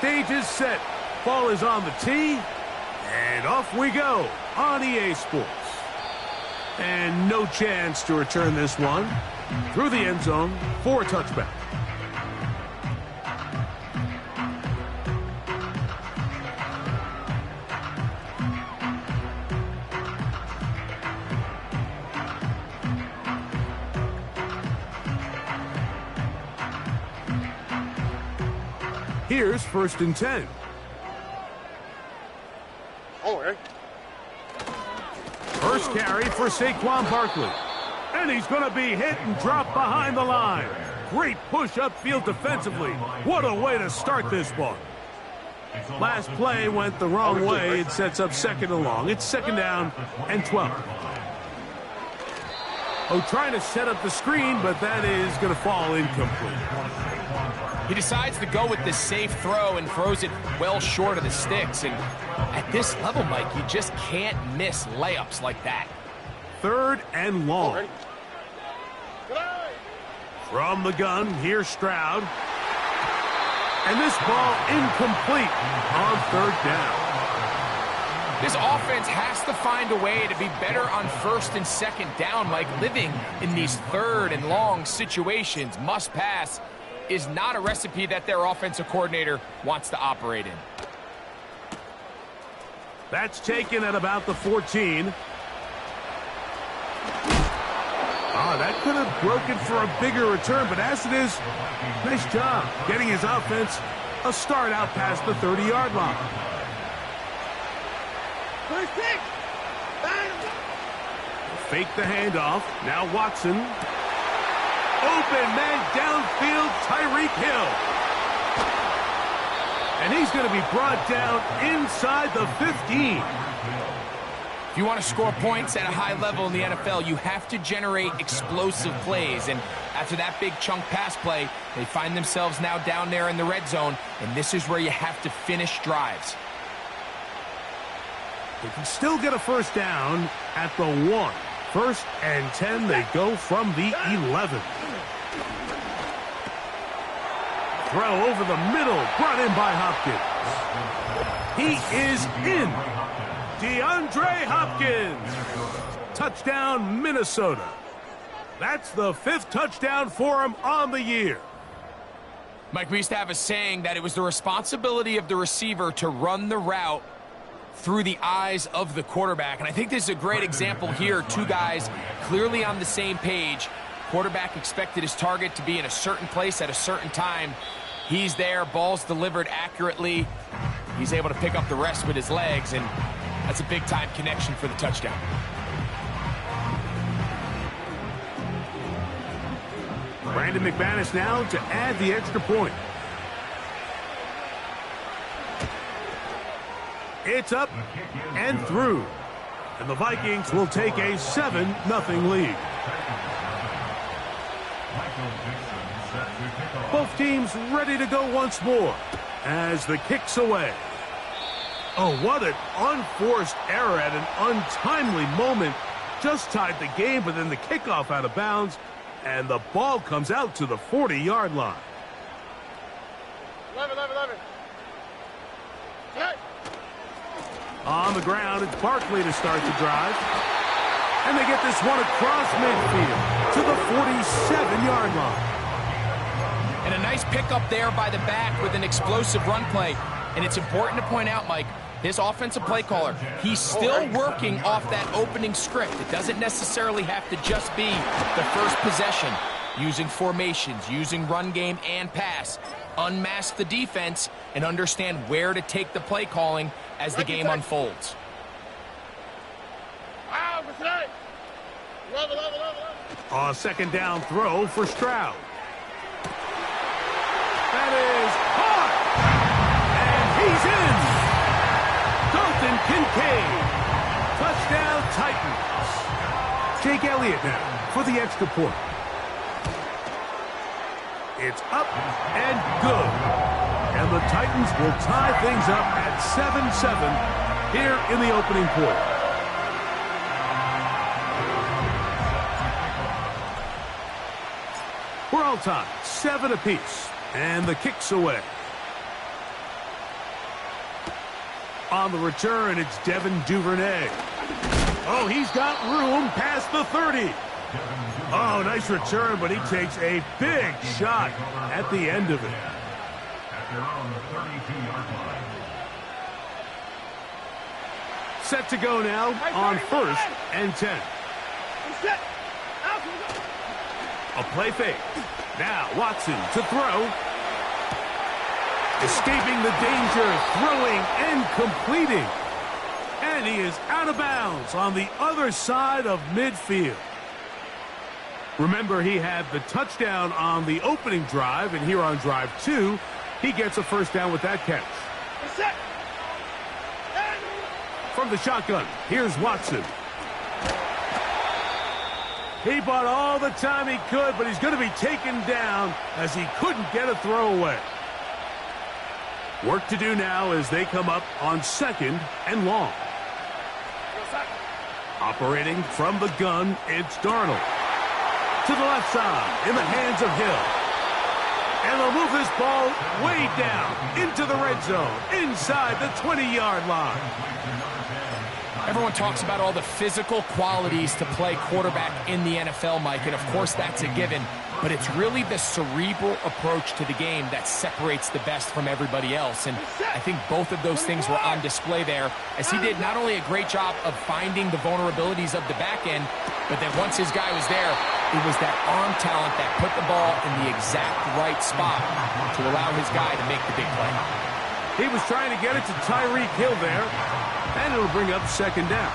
stage is set. Ball is on the tee. And off we go on EA Sports. And no chance to return this one through the end zone for a touchback. Here's 1st and 10. First carry for Saquon Barkley. And he's going to be hit and dropped behind the line. Great push upfield defensively. What a way to start this one. Last play went the wrong way. It sets up 2nd and long. It's 2nd down and 12. Oh, trying to set up the screen, but that is going to fall incomplete. He decides to go with this safe throw and throws it well short of the sticks. And at this level, Mike, you just can't miss layups like that. 3rd and long. From the gun, here's Stroud. And this ball incomplete on 3rd down. This offense has to find a way to be better on 1st and 2nd down, Mike. Living in these 3rd and long situations, must pass, is not a recipe that their offensive coordinator wants to operate in. That's taken at about the 14. That could have broken for a bigger return, but as it is, nice job getting his offense a start out past the 30-yard line. Fake the handoff. Now Watson. Open man downfield, Tyreek Hill. And he's going to be brought down inside the 15. If you want to score points at a high level in the NFL, you have to generate explosive plays. And after that big chunk pass play, they find themselves now down there in the red zone. And this is where you have to finish drives. They can still get a 1st down at the 1. 1st and 10, they go from the 11. Throw over the middle, brought in by Hopkins. He is in. DeAndre Hopkins. Touchdown, Minnesota. That's the 5th touchdown for him on the year. Mike, we used to have a saying that it was the responsibility of the receiver to run the route through the eyes of the quarterback. And I think this is a great example here. Two guys clearly on the same page. Quarterback expected his target to be in a certain place at a certain time. He's there, ball's delivered accurately. He's able to pick up the rest with his legs, and that's a big-time connection for the touchdown. Brandon McManus now to add the extra point. It's up and through. And the Vikings will take a 7-0 lead. Both teams ready to go once more as the kick's away. Oh, what an unforced error at an untimely moment. Just tied the game, but then the kickoff out of bounds, and the ball comes out to the 40-yard line. 11. On the ground, it's Barkley to start the drive. And they get this one across midfield to the 47-yard line. And a nice pickup there by the back with an explosive run play. And it's important to point out, Mike, this offensive play caller, he's still working off that opening script. It doesn't necessarily have to just be the first possession. Using formations, using run game and pass. Unmask the defense and understand where to take the play calling as the game unfolds. A second down throw for Stroud. That is caught! And he's in! Dalton Kincaid. Touchdown Titans. Jake Elliott now for the extra point. It's up and good. And the Titans will tie things up at 7-7 here in the opening quarter. We're all tied, 7 apiece, and the kick's away. On the return, it's Devin Duvernay. Oh, he's got room past the 30. Oh, nice return, but he takes a big shot at the end of it. Set to go now on 1st and 10. A play fake. Now Watson to throw. Escaping the danger, throwing and completing. And he is out of bounds on the other side of midfield. Remember, he had the touchdown on the opening drive, and here on drive 2, he gets a first down with that catch. From the shotgun, here's Watson. He bought all the time he could, but he's going to be taken down as he couldn't get a throwaway. Work to do now as they come up on 2nd and long. Operating from the gun, it's Darnold. To the left side, in the hands of Hill. And they'll move this ball way down into the red zone, inside the 20-yard line. Everyone talks about all the physical qualities to play quarterback in the NFL, Mike, and of course that's a given. But it's really the cerebral approach to the game that separates the best from everybody else. And I think both of those things were on display there, as he did not only a great job of finding the vulnerabilities of the back end, but then once his guy was there, it was that arm talent that put the ball in the exact right spot to allow his guy to make the big play. He was trying to get it to Tyreek Hill there, and it'll bring up 2nd down.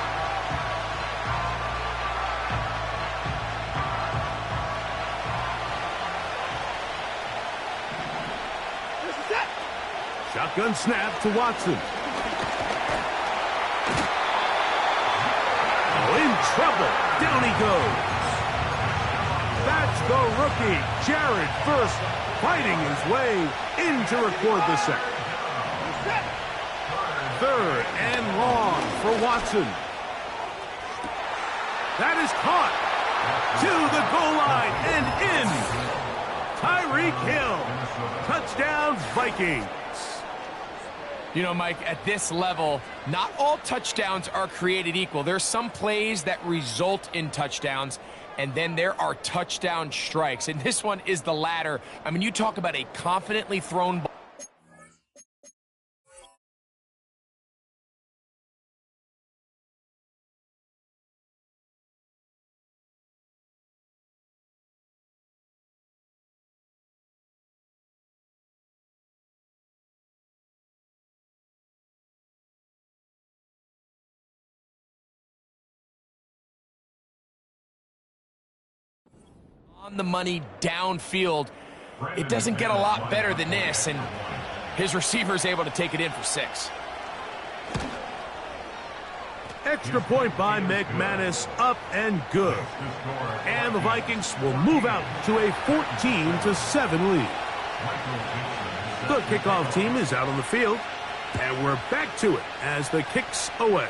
Shotgun snap to Watson. Oh, in trouble. Down he goes. That's the rookie, Jared Verse, fighting his way in to record the sack. 3rd and long for Watson. That is caught to the goal line and in. Tyreek Hill. Touchdown, Vikings. You know, Mike, at this level, not all touchdowns are created equal. There's some plays that result in touchdowns, and then there are touchdown strikes. And this one is the latter. I mean, you talk about a confidently thrown ball. On the money downfield. It doesn't get a lot better than this, and his receiver's able to take it in for 6. Extra point by McManus, up and good. And the Vikings will move out to a 14-7 lead. The kickoff team is out on the field, and we're back to it as the kick's away.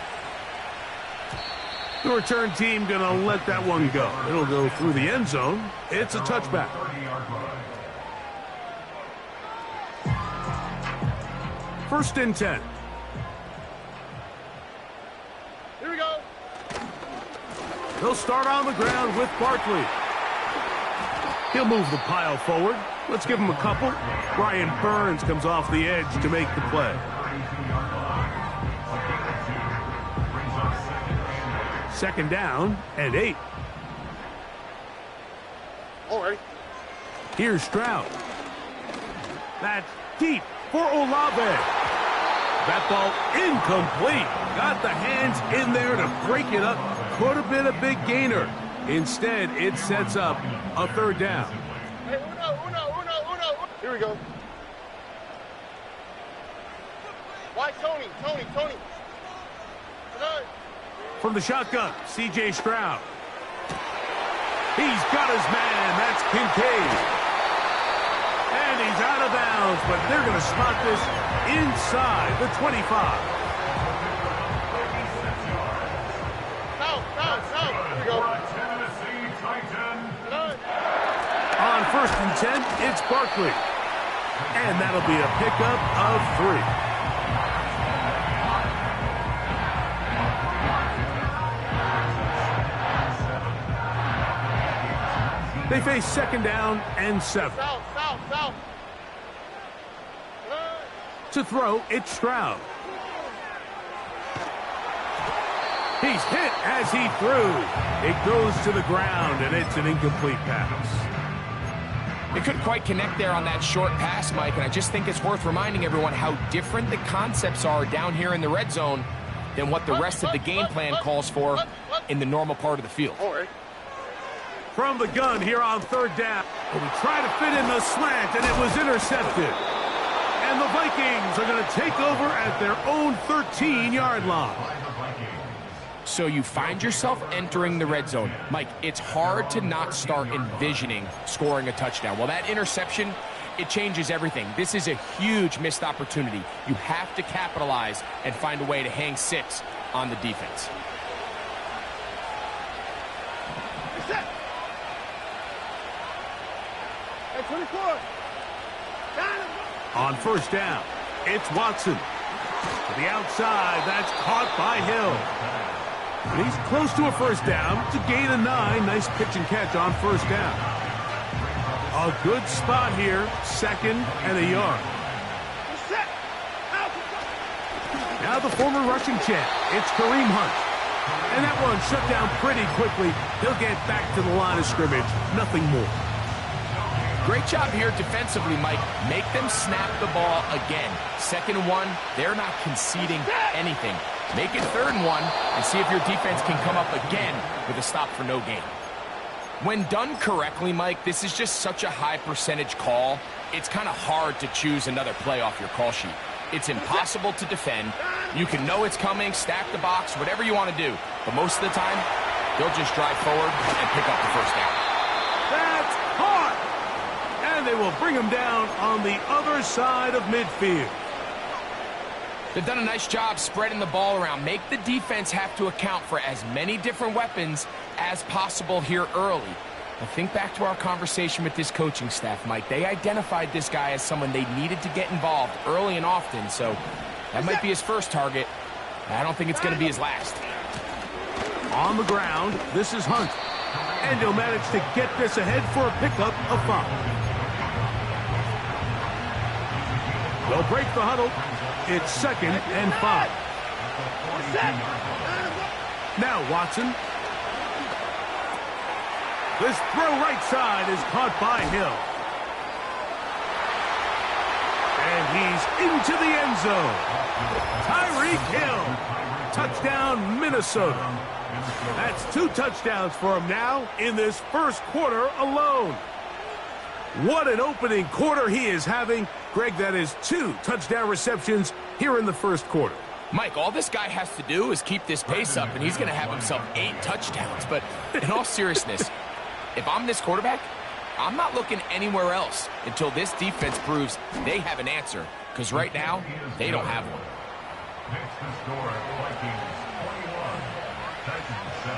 The return team going to let that one go. It'll go through the end zone. It's a touchback. First and 10. Here we go. They'll start on the ground with Barkley. He'll move the pile forward. Let's give him a couple. Brian Burns comes off the edge to make the play. Second down and 8. All right. Here's Stroud. That's deep for Olave. That ball incomplete. Got the hands in there to break it up. Could have been a big gainer. Instead, it sets up a 3rd down. Hey, uno. Here we go. Why Tony? From the shotgun, C.J. Stroud. He's got his man. That's Kincaid. And he's out of bounds, but they're going to spot this inside the 25. Now. Here we go. On 1st and 10, it's Barkley. And that'll be a pickup of 3. They face 2nd down and 7. South. To throw, it's Stroud. He's hit as he threw. It goes to the ground, and it's an incomplete pass. They couldn't quite connect there on that short pass, Mike, and I just think it's worth reminding everyone how different the concepts are down here in the red zone than what the rest of the game plan calls for in the normal part of the field. From the gun here on 3rd down. But we try to fit in the slant, and it was intercepted. And the Vikings are going to take over at their own 13-yard line. So you find yourself entering the red zone. Mike, it's hard to not start envisioning scoring a touchdown. Well, that interception, it changes everything. This is a huge missed opportunity. You have to capitalize and find a way to hang 6 on the defense. On 1st down, it's Watson. To the outside, that's caught by Hill. And he's close to a 1st down. It's a gain of 9. Nice pitch and catch on 1st down. A good spot here, 2nd and a yard. Now the former rushing champ, it's Kareem Hunt. And that one shut down pretty quickly. He'll get back to the line of scrimmage, nothing more. Great job here defensively, Mike. Make them snap the ball again. 2nd and 1, they're not conceding anything. Make it 3rd and 1 and see if your defense can come up again with a stop for no gain. When done correctly, Mike, this is just such a high percentage call. It's kind of hard to choose another play off your call sheet. It's impossible to defend. You can know it's coming, stack the box, whatever you want to do. But most of the time, they'll just drive forward and pick up the 1st down. That's caught! And they will bring him down on the other side of midfield. They've done a nice job spreading the ball around. Make the defense have to account for as many different weapons as possible here early. Now think back to our conversation with this coaching staff, Mike. They identified this guy as someone they needed to get involved early and often, so that might be his first target. I don't think it's going to be his last. On the ground, this is Hunt. And he'll manage to get this ahead for a pickup of 5. They'll break the huddle. It's 2nd and 5. Now Watson. This throw right side is caught by Hill. And he's into the end zone. Tyreek Hill. Touchdown, Minnesota. That's 2 touchdowns for him now in this 1st quarter alone. What an opening quarter he is having. Greg, that is 2 touchdown receptions here in the 1st quarter. Mike, all this guy has to do is keep this pace up, and he's going to have himself 8 touchdowns. But in all seriousness, if I'm this quarterback, I'm not looking anywhere else until this defense proves they have an answer. Because right now, they don't have one. Next to score, Vikings 21, Titans 7.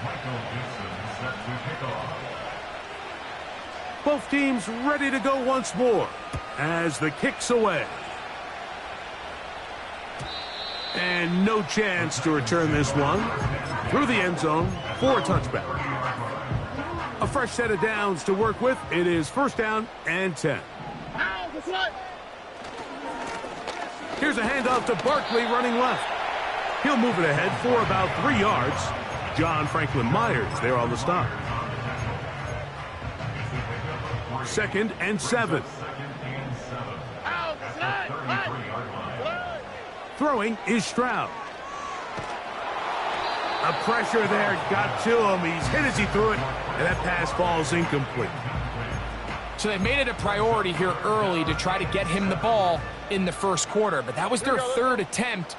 Michael Gibson set to kick off. Both teams ready to go once more as the kick's away. And no chance to return this one through the end zone for a touchback. A fresh set of downs to work with. It is 1st down and 10. Here's a handoff to Barkley running left. He'll move it ahead for about 3 yards. John Franklin Myers there on the stop. 2nd and 7. Throwing is Stroud. The pressure there got to him. He's hit as he threw it, and that pass falls incomplete. So they've made it a priority here early to try to get him the ball in the 1st quarter, but that was their 3rd attempt.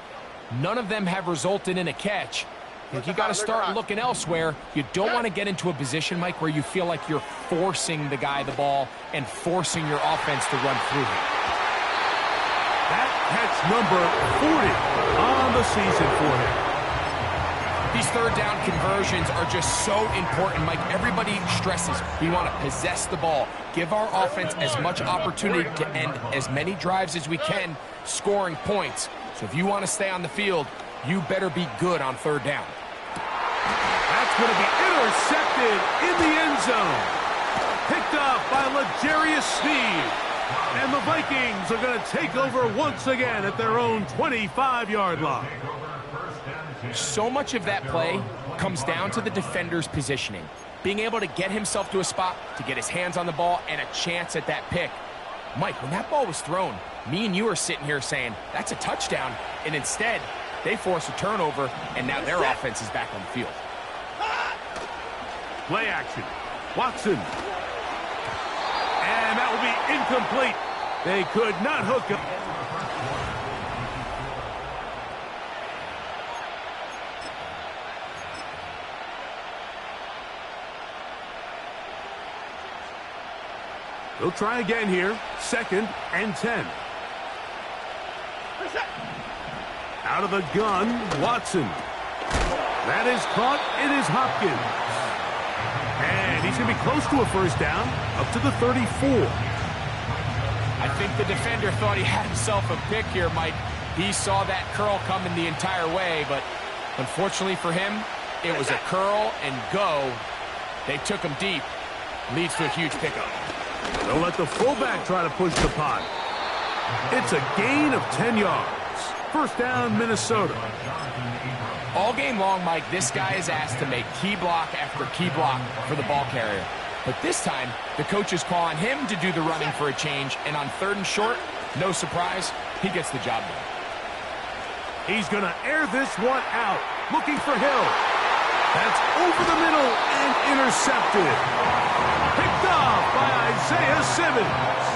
None of them have resulted in a catch. I think you got to start looking elsewhere. You don't want to get into a position, Mike, where you feel like you're forcing the guy the ball and forcing your offense to run through him. That's number 40 on the season for him. These 3rd down conversions are just so important, Mike. Everybody stresses we want to possess the ball, give our offense as much opportunity to end as many drives as we can, scoring points. So if you want to stay on the field, you better be good on 3rd down. That's That's going to be intercepted in the end zone. Picked up by L'Jarius Sneed. And the Vikings are going to take over once again at their own 25-yard line. So much of that play comes down to the defender's positioning. Being able to get himself to a spot, to get his hands on the ball, and a chance at that pick. Mike, when that ball was thrown, me and you are sitting here saying, that's a touchdown. And instead, they force a turnover, and now their offense is back on the field. Play action. Watson. And that will be incomplete. They could not hook him. They'll try again here. 2nd and 10. Out of the gun, Watson. That is caught. It is Hopkins. And he's going to be close to a first down, up to the 34. I think the defender thought he had himself a pick here, Mike. He saw that curl coming the entire way, but unfortunately for him, it was a curl and go. They took him deep. Leads to a huge pickup. They'll let the fullback try to push the pot. It's a gain of 10 yards. First down, Minnesota. All game long, Mike, this guy is asked to make key block after key block for the ball carrier. But this time, the coach is calling him to do the running for a change, and on 3rd and short, no surprise, he gets the job done. He's going to air this one out, looking for Hill. That's over the middle and intercepted. Picked off by Isaiah Simmons.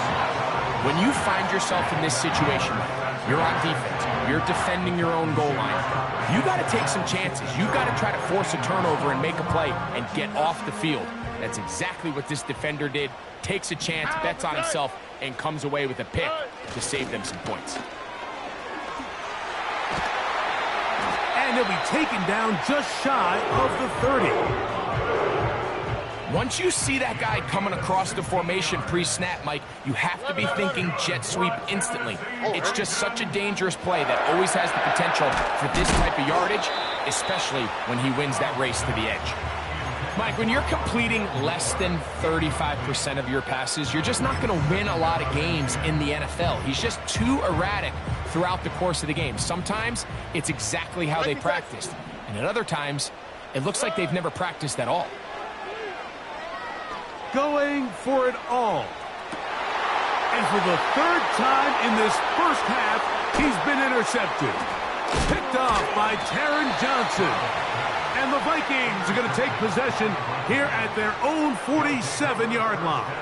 When you find yourself in this situation, you're on defense, you're defending your own goal line, you got to take some chances. You got to try to force a turnover and make a play and get off the field. That's exactly what this defender did. Takes a chance, bets on himself, and comes away with a pick to save them some points. And he'll be taken down just shy of the 30. Once you see that guy coming across the formation pre-snap, Mike, you have to be thinking jet sweep instantly. It's just such a dangerous play that always has the potential for this type of yardage, especially when he wins that race to the edge. Mike, when you're completing less than 35% of your passes, you're just not going to win a lot of games in the NFL. He's just too erratic throughout the course of the game. Sometimes it's exactly how they practiced, and at other times, it looks like they've never practiced at all. Going for it all. And for the 3rd time in this first half, he's been intercepted. Picked off by Taron Johnson. And the Vikings are going to take possession here at their own 47-yard line.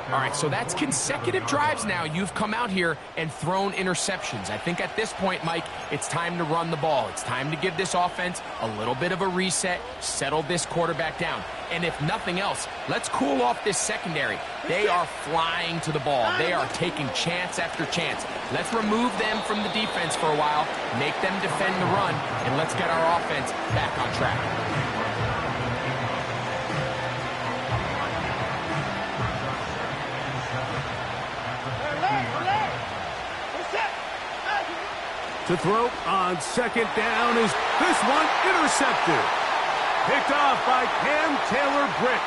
All right, so that's consecutive drives now. You've come out here and thrown interceptions. I think at this point, Mike, it's time to run the ball. It's time to give this offense a little bit of a reset, settle this quarterback down. And if nothing else, let's cool off this secondary. They are flying to the ball. They are taking chance after chance. Let's remove them from the defense for a while, make them defend the run, and let's get our offense back on track. To throw on 2nd down is this one intercepted. Picked off by Cam Taylor-Britt.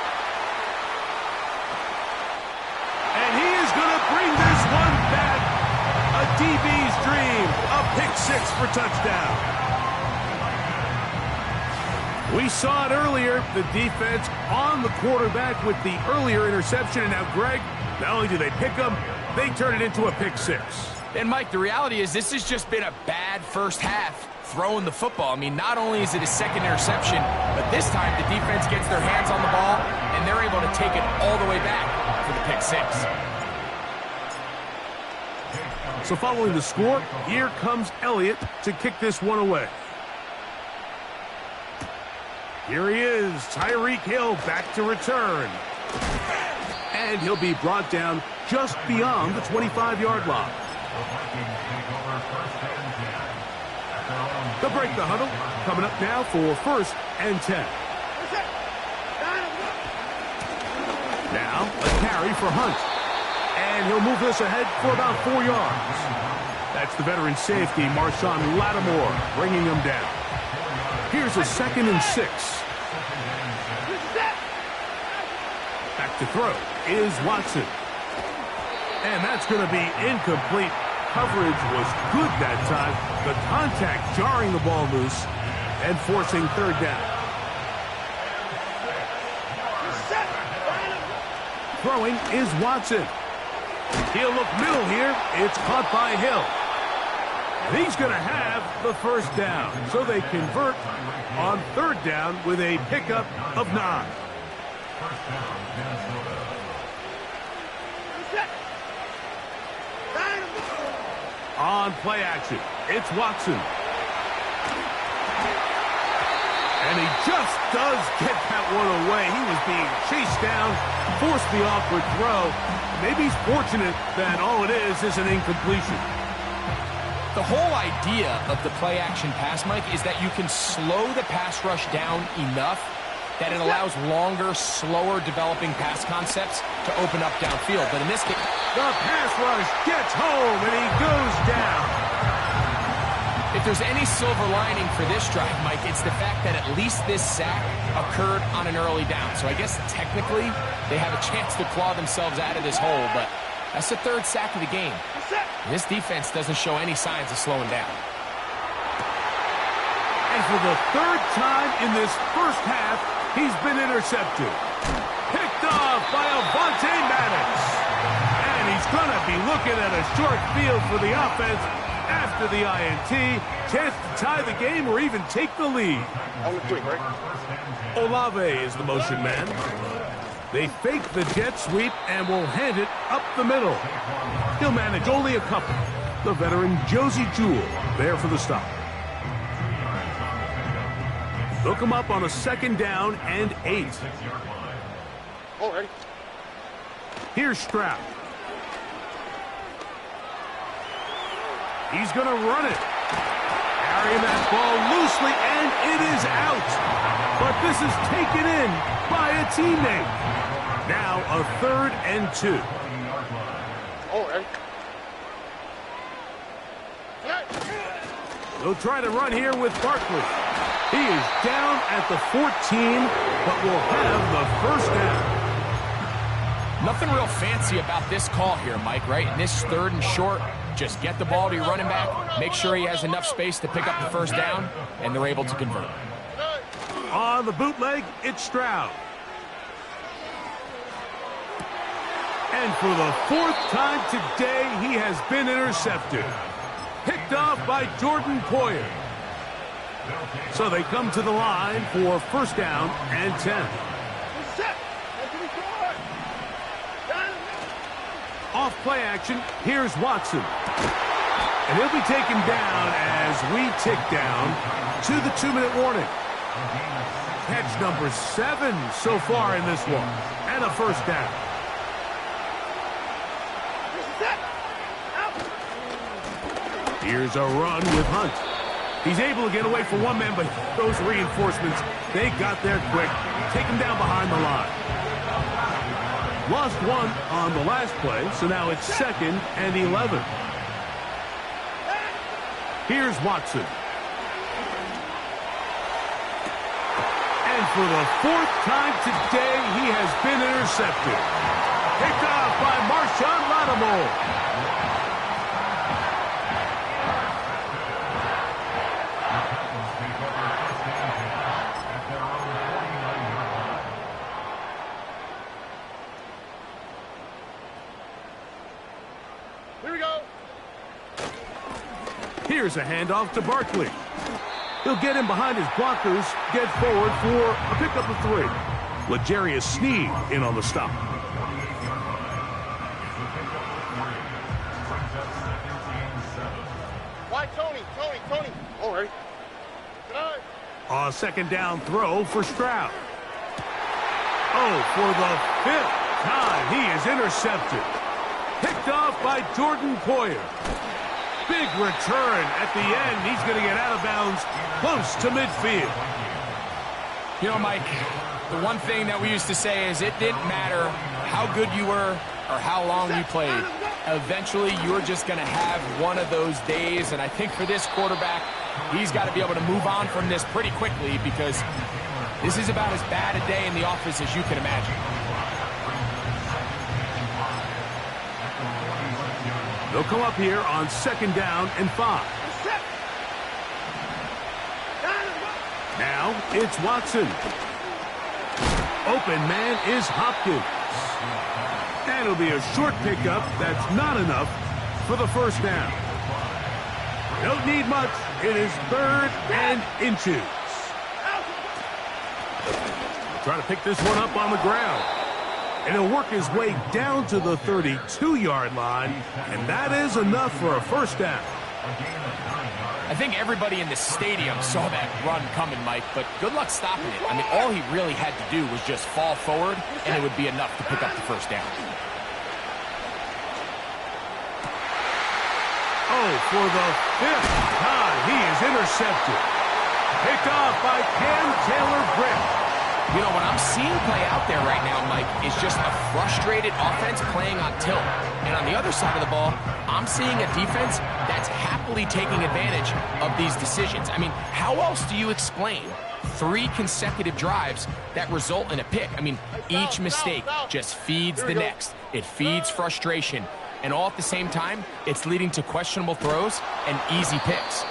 And he is going to bring this one back. A DB's dream. A pick 6 for touchdown. We saw it earlier. The defense on the quarterback with the earlier interception. And now, Greg, not only do they pick him, they turn it into a pick 6. And, Mike, the reality is this has just been a bad first half throwing the football. I mean, not only is it a second interception, but this time the defense gets their hands on the ball, and they're able to take it all the way back for the pick 6. So following the score, here comes Elliott to kick this one away. Here he is, Tyreek Hill back to return. And he'll be brought down just beyond the 25-yard line. They'll break the huddle. Coming up now for 1st and 10. Now a carry for Hunt. And he'll move this ahead for about 4 yards. That's the veteran safety, Marshawn Lattimore, bringing him down. Here's a 2nd and 6. to throw is Watson. And that's going to be incomplete. Coverage was good that time. The contact jarring the ball loose and forcing third down. Throwing is Watson. He'll look middle here. It's caught by Hill. And he's going to have the first down. So they convert on third down with a pickup of 9. First down, Minnesota. On play action, it's Watson. And he just does get that one away. He was being chased down, forced the awkward throw. Maybe he's fortunate that all it is an incompletion. The whole idea of the play action pass, Mike, is that you can slow the pass rush down enough that it allows longer, slower developing pass concepts to open up downfield. But in this case, the pass rush gets home and he goes down. If there's any silver lining for this drive, Mike, it's the fact that at least this sack occurred on an early down. So I guess technically they have a chance to claw themselves out of this hole, but that's the third sack of the game. This defense doesn't show any signs of slowing down. And for the third time in this first half, he's been intercepted. Picked off by Avonte Maddox. And he's going to be looking at a short field for the offense after the INT. Chance to tie the game or even take the lead. On the 3, right? Olave is the motion man. They fake the jet sweep and will hand it up the middle. He'll manage only a couple. The veteran Josie Jewell there for the stop. Hook him up on a second down and 8. All right. Here's Stroud. He's going to run it. Carrying that ball loosely, and it is out. But this is taken in by a teammate. Now a 3rd and 2. All right. They'll try to run here with Barkley. He is down at the 14, but will have the first down. Nothing real fancy about this call here, Mike, right? In this 3rd and short, just get the ball to your running back, make sure he has enough space to pick up the first down, and they're able to convert. On the bootleg, it's Stroud. And for the 4th time today, he has been intercepted. Picked off by Jordan Poyer. So they come to the line for first down and 10. Off play action, here's Watson. And he'll be taken down as we tick down to the 2-minute warning. Catch number 7 so far in this one. And a first down. Here's a run with Hunt. He's able to get away from one man, but those reinforcements, they got there quick. Take him down behind the line. Lost one on the last play, so now it's 2nd and 11. Here's Watson. And for the 4th time today, he has been intercepted. Picked off by Marshawn Lattimore. Here we go. Here's a handoff to Barkley. He'll get in behind his blockers, get forward for a pickup of 3. L'Jarius Sneed in on the stop. Why, Tony? All right. A second down throw for Stroud. Oh, for the 5th time, he is intercepted. Picked off by Jordan Poyer. Big return at the end. He's going to get out of bounds close to midfield. You know, Mike, the one thing that we used to say is it didn't matter how good you were or how long you played. Eventually, you're just going to have one of those days, and I think for this quarterback, he's got to be able to move on from this pretty quickly because this is about as bad a day in the office as you can imagine. They'll come up here on 2nd down and 5. Now it's Watson. Open man is Hopkins. And it'll be a short pickup that's not enough for the 1st down. Don't need much. It is 3rd and inches. Trying to pick this one up on the ground. And he'll work his way down to the 32-yard line. And that is enough for a 1st down. I think everybody in the stadium saw that run coming, Mike, but good luck stopping it. I mean, all he really had to do was just fall forward, and it would be enough to pick up the 1st down. Oh, for the 5th time, he is intercepted. Picked off by Cam Taylor-Britt. You know, what I'm seeing play out there right now, Mike, is just a frustrated offense playing on tilt. And on the other side of the ball, I'm seeing a defense that's happily taking advantage of these decisions. I mean, how else do you explain 3 consecutive drives that result in a pick? I mean, each mistake just feeds the next. It feeds frustration. And all at the same time, it's leading to questionable throws and easy picks.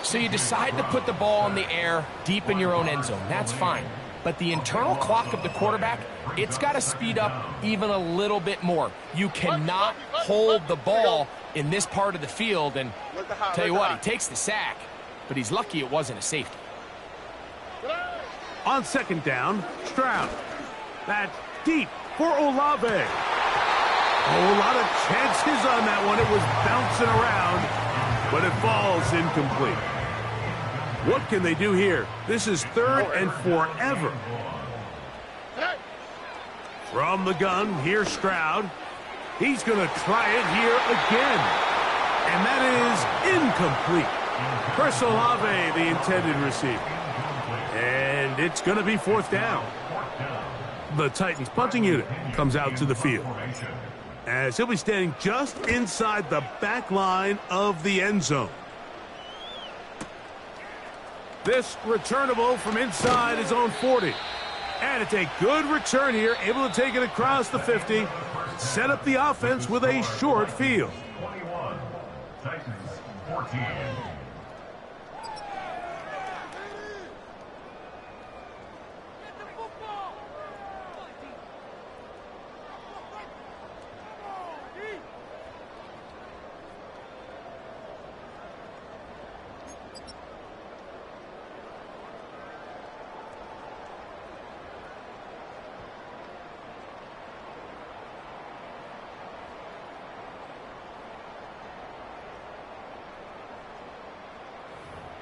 So you decide to put the ball in the air deep in your own end zone. That's fine. But the internal clock of the quarterback, it's got to speed up even a little bit more. You cannot hold the ball in this part of the field. And tell you what, he takes the sack, but he's lucky it wasn't a safety. On 2nd down, Stroud. That's deep for Olave. Oh, a lot of chances on that one. It was bouncing around, but it falls incomplete. What can they do here? This is 3rd and forever. From the gun, here's Stroud. He's going to try it here again. And that is incomplete. Chris Olave, the intended receiver. And it's going to be 4th down. The Titans punting unit comes out to the field, as he'll be standing just inside the back line of the end zone. This returnable from inside his own 40. And it's a good return here, able to take it across the 50, set up the offense with a short field. 21, Titans 14.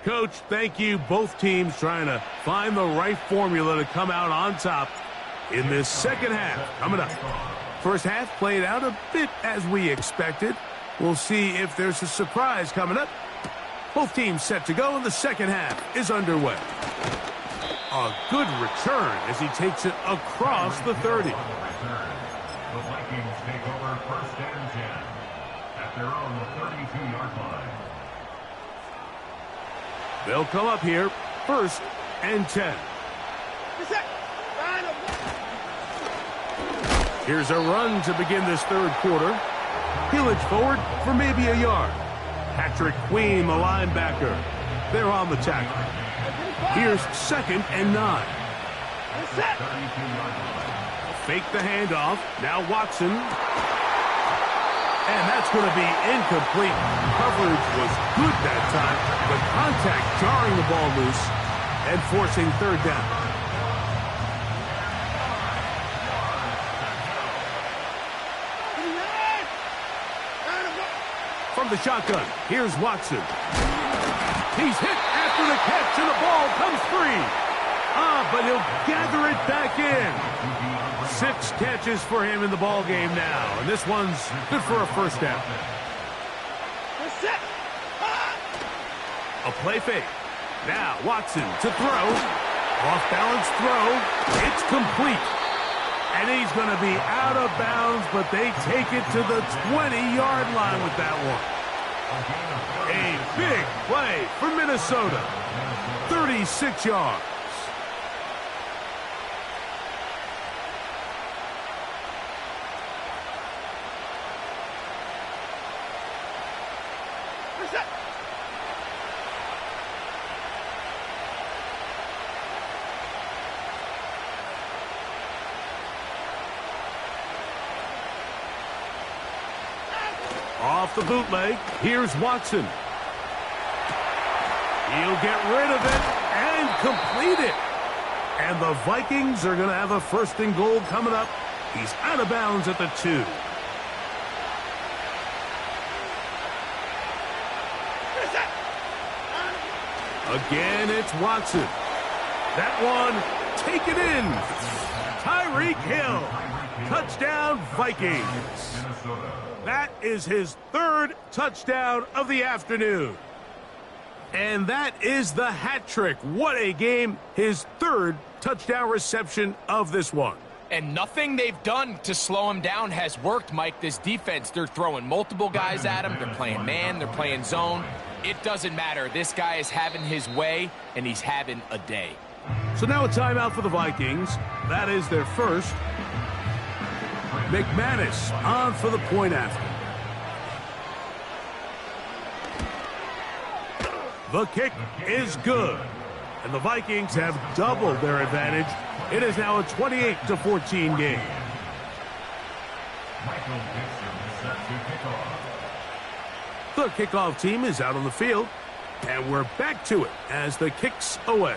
Coach, thank you. Both teams trying to find the right formula to come out on top in this 2nd half. Coming up. 1st half played out a bit as we expected. We'll see if there's a surprise coming up. Both teams set to go, and the 2nd half is underway. A good return as he takes it across the 30. The Vikings take over 1st and 10 at their own 32-yard line. They'll come up here, 1st and 10. Here's a run to begin this 3rd quarter. He'll edge forward for maybe a yard. Patrick Queen, the linebacker. They're on the tackle. Here's 2nd and 9. Fake the handoff. Now Watson. And that's going to be incomplete. Coverage was good that time. The contact jarring the ball loose and forcing 3rd down. From the shotgun, here's Watson. He's hit after the catch, and the ball comes free. But he'll gather it back in. 6 catches for him in the ball game now, and this one's good for a 1st down. A play fake. Now Watson to throw. Off balance throw. It's complete. And he's going to be out of bounds, but they take it to the 20-yard line with that one. A big play for Minnesota. 36 yards. Off the bootleg, here's Watson. He'll get rid of it and complete it. And the Vikings are going to have a first and goal coming up. He's out of bounds at the 2. Again, it's Watson. That one, take it in. Tyreek Hill. Touchdown, Vikings. That is his 3rd touchdown of the afternoon. And that is the hat trick. What a game. His 3rd touchdown reception of this one. And nothing they've done to slow him down has worked, Mike. This defense, they're throwing multiple guys at him. They're playing man. They're playing zone. It doesn't matter. This guy is having his way, and he's having a day. So now a timeout for the Vikings. That is their first. McManus on for the point after. The kick is good. And the Vikings have doubled their advantage. It is now a 28-14 game. Michael Dixon is set to kick off. The kickoff team is out on the field. And we're back to it as the kick's away.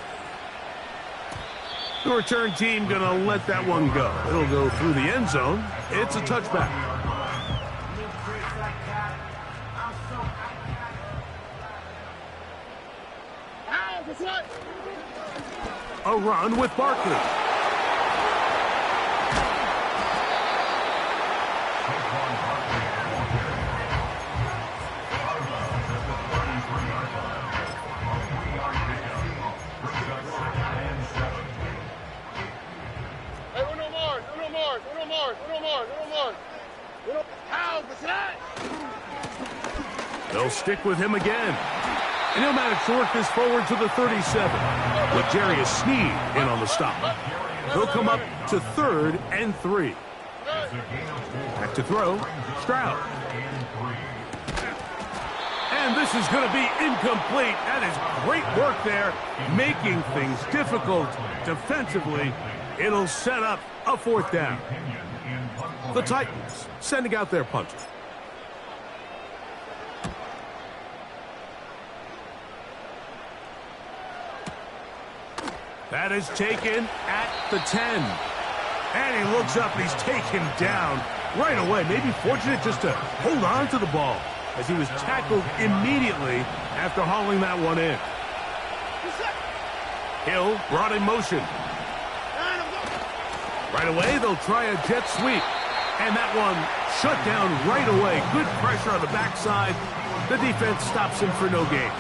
The return team going to let that one go. It'll go through the end zone. It's a touchback. A run with Barkley. They'll stick with him again. And he'll manage to work this forward to the 37 with Jarius Sneed in on the stop. He'll come up to 3rd and 3. Back to throw, Stroud. And this is going to be incomplete. That is great work there, making things difficult defensively. It'll set up a 4th down. The Titans sending out their punter. That is taken at the 10. And he looks up and he's taken down right away. Maybe fortunate just to hold on to the ball as he was tackled immediately after hauling that one in. Hill brought in motion. Right away, they'll try a jet sweep. And that one shut down right away. Good pressure on the backside. The defense stops him for no gain.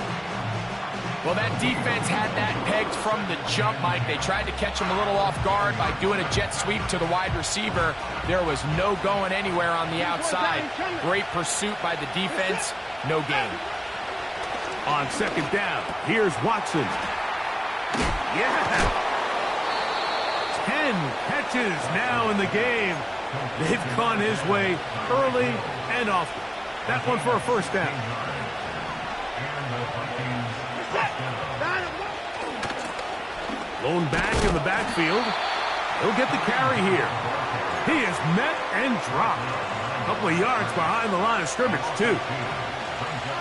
Well, that defense had that pegged from the jump, Mike. They tried to catch him a little off guard by doing a jet sweep to the wide receiver. There was no going anywhere on the outside. Great pursuit by the defense. No gain. On 2nd down, here's Watson. Yeah! 10 catches now in the game. They've gone his way early and often. That one for a 1st down. Lone back in the backfield. He'll get the carry here. He is met and dropped. A couple of yards behind the line of scrimmage, too.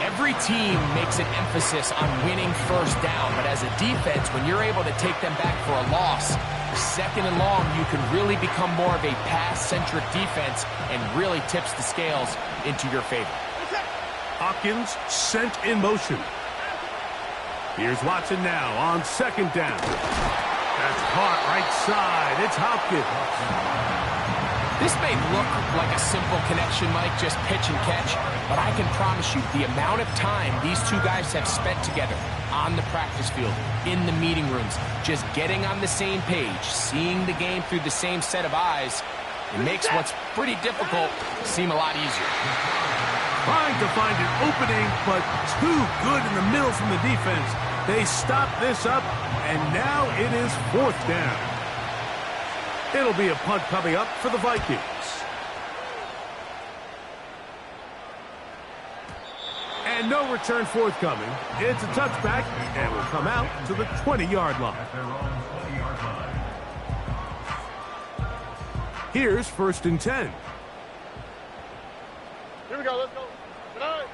Every team makes an emphasis on winning 1st down, but as a defense, when you're able to take them back for a loss, 2nd and long, you can really become more of a pass-centric defense and really tips the scales into your favor. Hopkins sent in motion. Here's Watson now on 2nd down. That's caught right side. It's Hopkins. This may look like a simple connection, Mike, just pitch and catch, but I can promise you the amount of time these two guys have spent together on the practice field, in the meeting rooms, just getting on the same page, seeing the game through the same set of eyes, it makes what's pretty difficult seem a lot easier. Trying to find an opening, but too good in the middle from the defense. They stop this up, and now it is 4th down. It'll be a punt coming up for the Vikings. And no return forthcoming. It's a touchback and will come out to the 20-yard line. At their own 20-yard line. Here's 1st and 10. Here we go. Let's go. Tonight.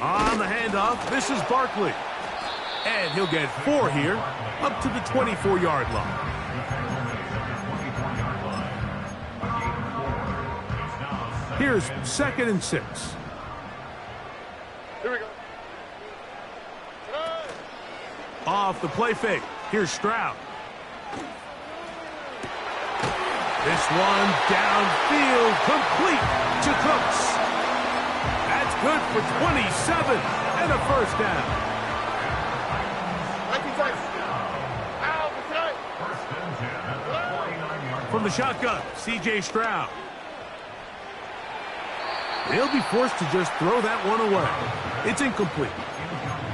On the handoff, this is Barkley. And he'll get 4 here, up to the 24-yard line. Here's 2nd and 6. Here we go. Tonight. Off the play fake. Here's Stroud. This one downfield, complete to Cooks. That's good for 27 and a 1st down. 19 seconds. Ow, tonight. First and 10 at the 49-yard From the shotgun, C.J. Stroud. They'll be forced to just throw that one away. It's incomplete.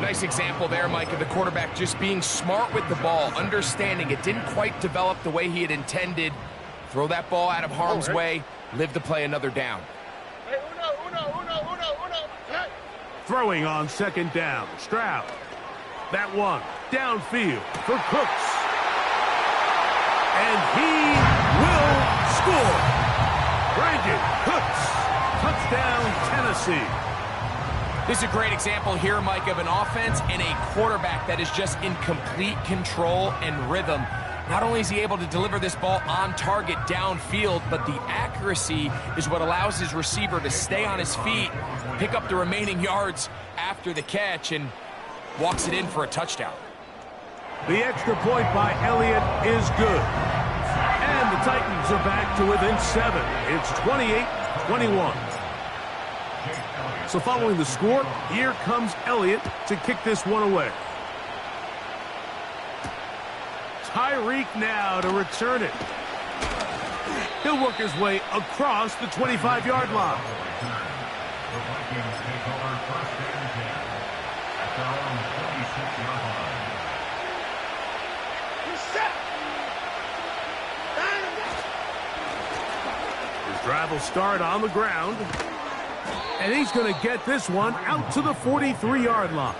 Nice example there, Mike, of the quarterback just being smart with the ball, understanding it didn't quite develop the way he had intended. Throw that ball out of harm's way, live to play another down. Hey, uno. Tonight. Throwing on 2nd down, Stroud. That one downfield for Cooks. And he will score. Brandon Cooks. Touchdown, Tennessee. This is a great example here, Mike, of an offense and a quarterback that is just in complete control and rhythm. Not only is he able to deliver this ball on target downfield, but the accuracy is what allows his receiver to stay on his feet, pick up the remaining yards after the catch, and walks it in for a touchdown. The extra point by Elliott is good. And the Titans are back to within 7. It's 28-21. So following the score, here comes Elliott to kick this one away. Tyreek now to return it. He'll work his way across the 25-yard line. The Vikings take over 1st and 10 at their own 26-yard line. His drive will start on the ground. And he's going to get this one out to the 43-yard line.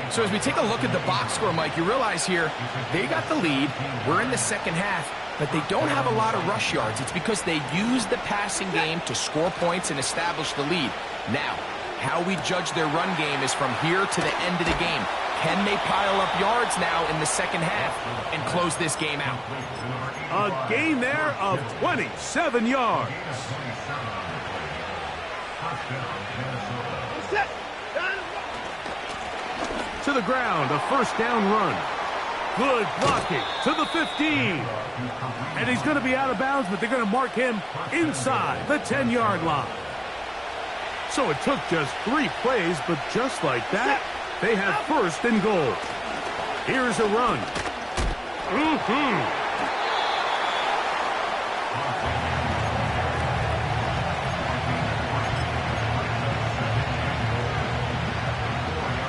So as we take a look at the box score, Mike, you realize here they got the lead. We're in the 2nd half, but they don't have a lot of rush yards. It's because they use the passing game to score points and establish the lead. Now, how we judge their run game is from here to the end of the game. Can they pile up yards now in the 2nd half and close this game out? A gain there of 27 yards. To the ground, a 1st down run. Good blocking to the 15. And he's going to be out of bounds, but they're going to mark him inside the 10-yard line. So it took just 3 plays, but just like that, they have 1st and goal. Here's a run.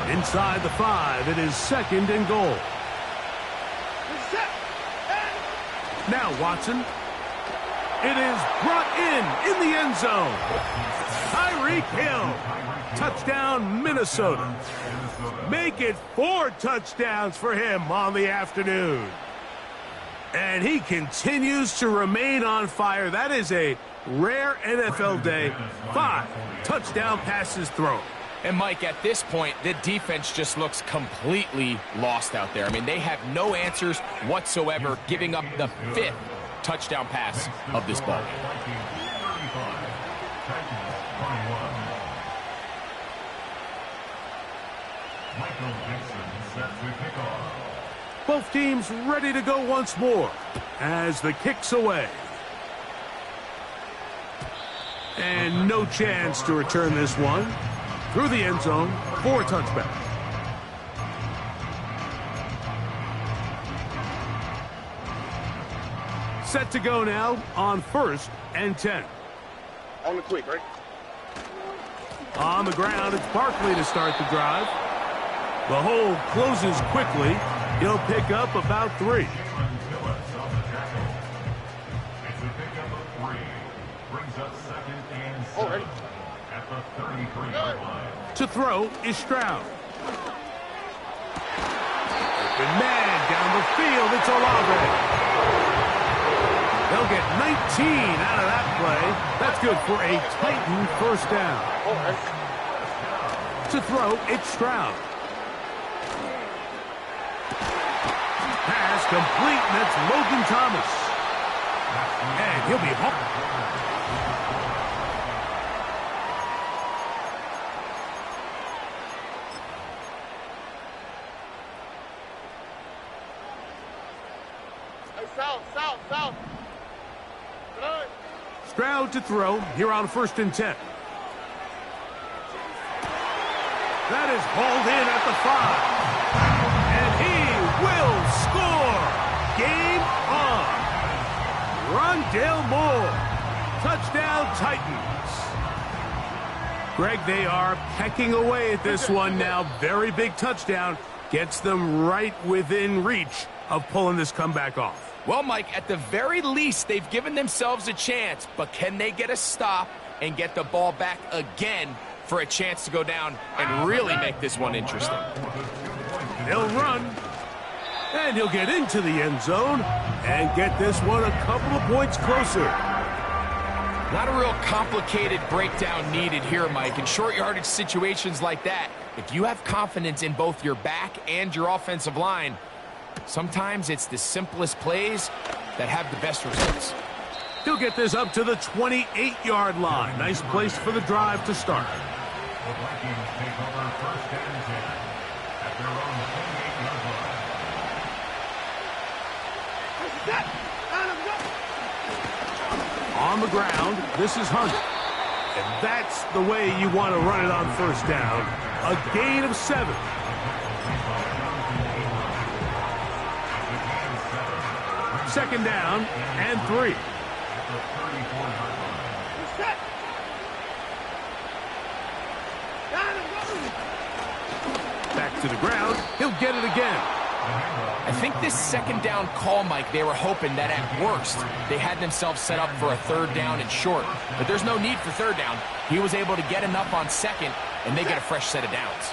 Inside the 5, it is 2nd and goal. Now Watson. It is brought in the end zone. Tyreek Hill. Touchdown, Minnesota. Make it 4 touchdowns for him on the afternoon. And he continues to remain on fire. That is a rare NFL day. 5 touchdown passes thrown. And, Mike, at this point, the defense just looks completely lost out there. I mean, they have no answers whatsoever, giving up the 5th touchdown pass of this ball. Both teams ready to go once more as the kick's away. And no chance to return this one. Through the end zone for a touchback. Set to go now on 1st and 10. On the quick, right? On the ground, it's Barkley to start the drive. The hole closes quickly. He'll pick up about 3. It's a pickup of 3. Brings up 2nd and 7. Already. at the 33-yard line. To throw is Stroud. Open man down the field. It's Olave. They'll get 19 out of that play. That's good for a Titan first down. To throw, it's Stroud. Pass complete, and that's Logan Thomas. And he'll be home. South. Stroud to throw here on 1st and 10. That is hauled in at the 5. And he will score. Game on. Rondale Moore. Touchdown Titans. Greg, they are pecking away at this one now. Very big touchdown. Gets them right within reach of pulling this comeback off. Well, Mike, at the very least, they've given themselves a chance, but can they get a stop and get the ball back again for a chance to go down and really make this one interesting? He'll run, and he'll get into the end zone and get this one a couple of points closer. Not a real complicated breakdown needed here, Mike. In short yardage situations like that, if you have confidence in both your back and your offensive line, sometimes it's the simplest plays that have the best results. He'll get this up to the 28-yard line. Nice place for the drive to start. The Vikings take over 1st and 10 at their own 28-yard line. On the ground, this is Hunt. And that's the way you want to run it on 1st down. A gain of 7. Second down and 3. Back to the ground. He'll get it again. I think this 2nd down call, Mike, they were hoping that at worst they had themselves set up for a 3rd down and short. But there's no need for 3rd down. He was able to get enough on 2nd, and they get a fresh set of downs.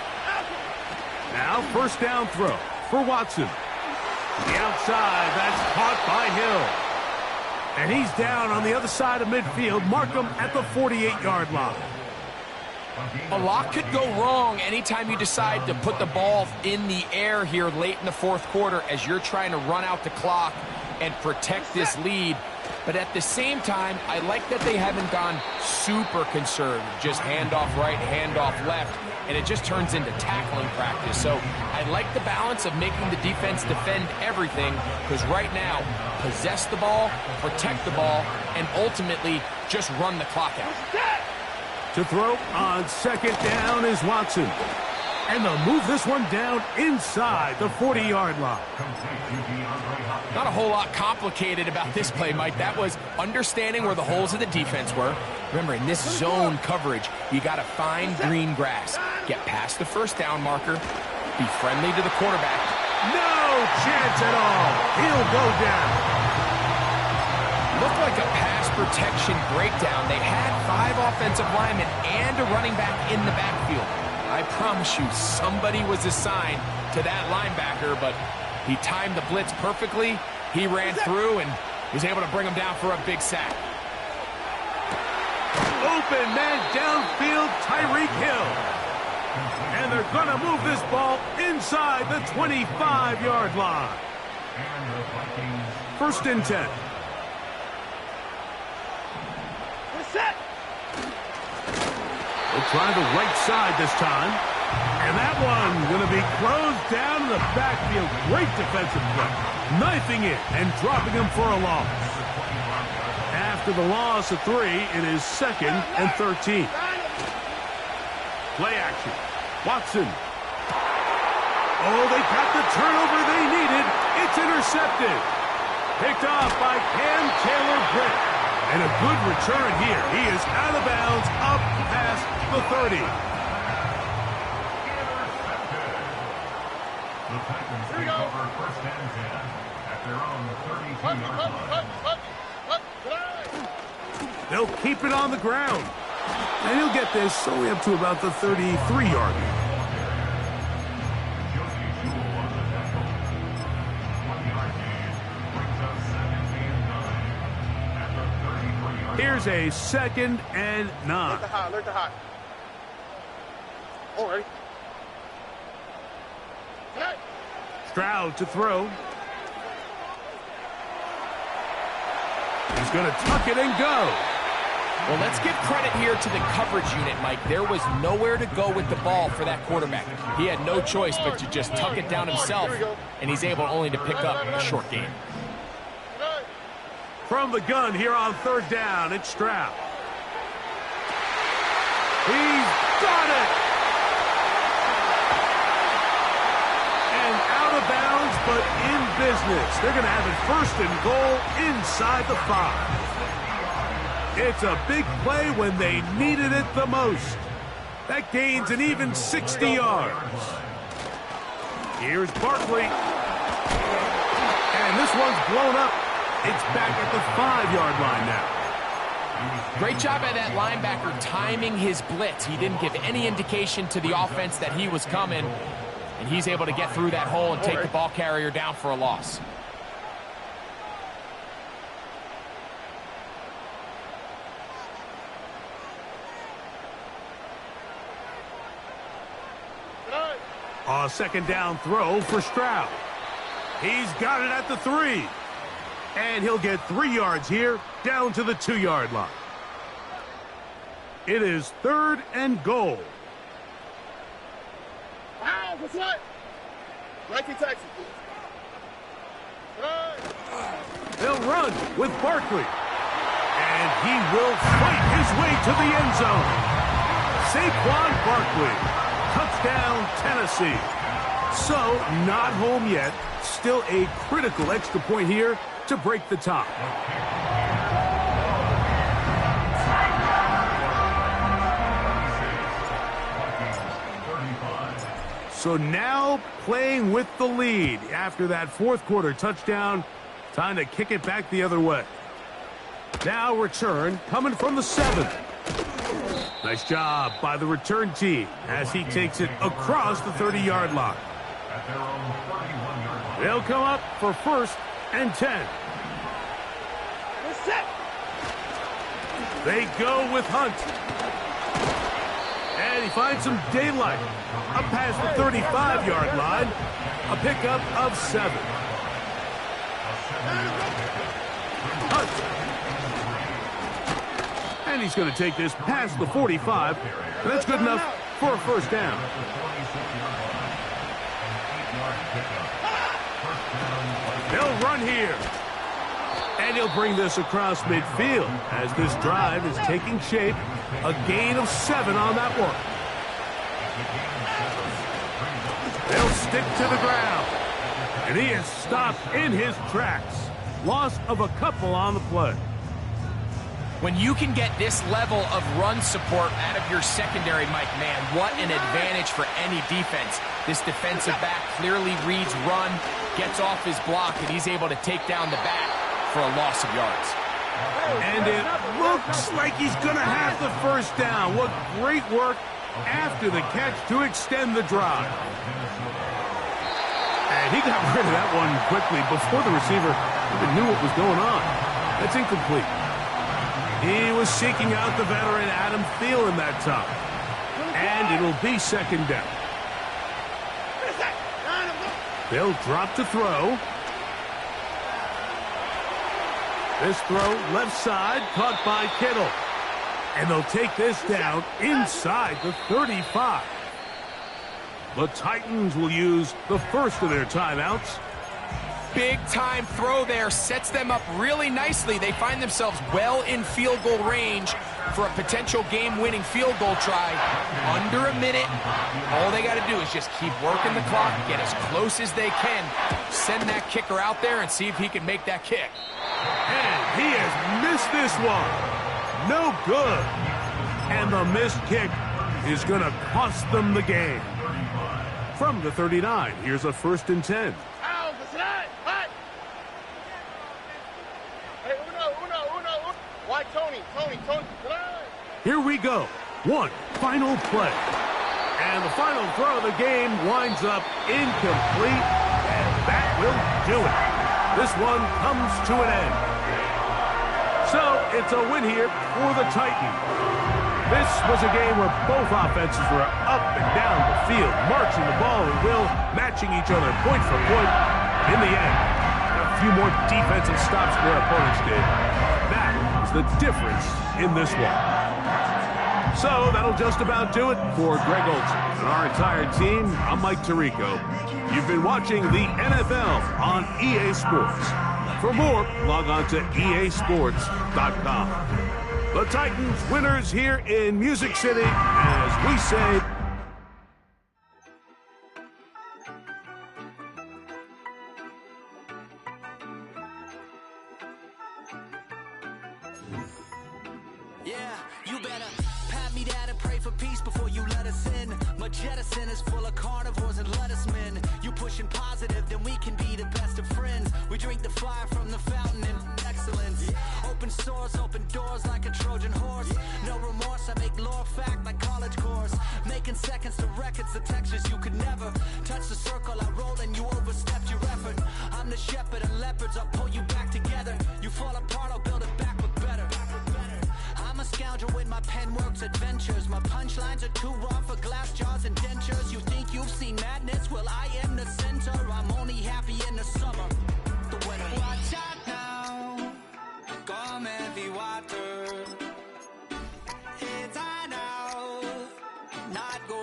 Now 1st down throw for Watson. The outside, that's caught by Hill. And he's down on the other side of midfield. Mark him at the 48-yard line. A lot could go wrong anytime you decide to put the ball in the air here late in the 4th quarter as you're trying to run out the clock and protect this lead. But at the same time, I like that they haven't gone super conservative. Just handoff right, handoff left, and it just turns into tackling practice. So I like the balance of making the defense defend everything, because right now, possess the ball, protect the ball, and ultimately just run the clock out. To throw on 2nd down is Watson. And they'll move this one down inside the 40-yard line. Not a whole lot complicated about this play, Mike. That was understanding where the holes of the defense were. Remember, in this zone coverage, you got to find green grass. Get past the 1st down marker. Be friendly to the quarterback. No chance at all. He'll go down. Looked like a pass protection breakdown. They had 5 offensive linemen and a running back in the backfield. I promise you, somebody was assigned to that linebacker, but he timed the blitz perfectly. He ran through and was able to bring him down for a big sack. Open man downfield, Tyreek Hill. And they're going to move this ball inside the 25-yard line. 1st and 10. Set. They'll try the right side this time. And that one going to be closed down in the backfield. Great defensive play. Knifing it and dropping him for a loss. After the loss of 3, it is 2nd and 13. Play action. Watson. Oh, they got the turnover they needed. It's intercepted. Picked off by Cam Taylor-Britt. And a good return here. He is out of bounds up past the 30. The Titans take over 1st and 10 at their own 32-yard line. They'll keep it on the ground. And he'll get this only up to about the 33-yard line. Here's a 2nd and 9. Alert the hot, alert the hot. Oh, ready? Hey. Stroud to throw. He's going to tuck it and go. Well, let's give credit here to the coverage unit, Mike. There was nowhere to go with the ball for that quarterback. He had no choice but to just tuck it down himself, and he's able only to pick up a short gain. From the gun here on 3rd down, it's Stroud. He's got it! And out of bounds, but in business. They're going to have it 1st and goal inside the 5. It's a big play when they needed it the most. That gains an even 60 yards. Here's Barkley. And this one's blown up. It's back at the 5-yard line now. Great job by that linebacker timing his blitz. He didn't give any indication to the offense that he was coming, and he's able to get through that hole and take the ball carrier down for a loss. A 2nd down throw for Stroud. He's got it at the 3. And he'll get 3 yards here, down to the 2-yard line. It is 3rd and goal. Wow, what's that? Nike taxi. They'll run with Barkley. And he will fight his way to the end zone. Saquon Barkley. Touchdown, Tennessee. So, not home yet. Still a critical extra point here to break the tie. So now playing with the lead after that 4th quarter touchdown. Time to kick it back the other way. Now return coming from the 7th. Nice job by the return team as he takes it across the 30-yard line. They'll come up for 1st and 10. They go with Hunt. And he finds some daylight. Up past the 35-yard line. A pickup of 7. Hunt. And he's going to take this past the 45. And that's good enough for a 1st down. They'll run here. And he'll bring this across midfield as this drive is taking shape. A gain of 7 on that one. They'll stick to the ground. And he is stopped in his tracks. Loss of a couple on the play. When you can get this level of run support out of your secondary, Mike, man, what an advantage for any defense. This defensive back clearly reads run, gets off his block, and he's able to take down the back for a loss of yards. And it looks like he's going to have the 1st down. What great work after the catch to extend the drive. And he got rid of that one quickly before the receiver even knew what was going on. That's incomplete. He was seeking out the veteran Adam Thielen that time. And it'll be 2nd down. They'll drop to throw. This throw left side caught by Kittle. And they'll take this down inside the 35. The Titans will use the 1st of their timeouts. Big time throw there, sets them up really nicely. They find themselves well in field goal range for a potential game-winning field goal try. Under a minute, all they got to do is just keep working the clock, get as close as they can, send that kicker out there and see if he can make that kick. And he has missed this one. No good. And the missed kick is going to cost them the game. From the 39, here's a 1st and 10. Hey, Uno. Why Tony? Here we go. One final play. And the final throw of the game winds up incomplete, and that will do it. This one comes to an end. So it's a win here for the Titans. This was a game where both offenses were up and down the field, marching the ball at will, matching each other point for point. In the end, a few more defensive stops than their opponents did. That is the difference in this one. So that'll just about do it for Greg Olsen and our entire team. I'm Mike Tirico. You've been watching the NFL on EA Sports. For more, log on to easports.com. The Titans winners here in Music City, as we say, yeah, you better pat me down and pray for peace before you let us in. My jettison is full of carnivores and lettuce men. You pushing positive, then we can be the best of friends. We drink the fire from the fountain in excellence. Open source, open doors like a Trojan horse. No remorse, I make lore fact like college course. Making seconds to records, the textures you could never touch the circle I rolled and you overstepped your effort. I'm the shepherd and leopards, I'll pull you back together. You fall apart, I'll build it back with better. I'm a scoundrel with my pen works adventures. My punchlines are too raw for glass jars and dentures. You think you've seen madness? Well, I am the center. I'm only happy in the summer. The winner. Watch out now. Come heavy water. It's I now. Not going.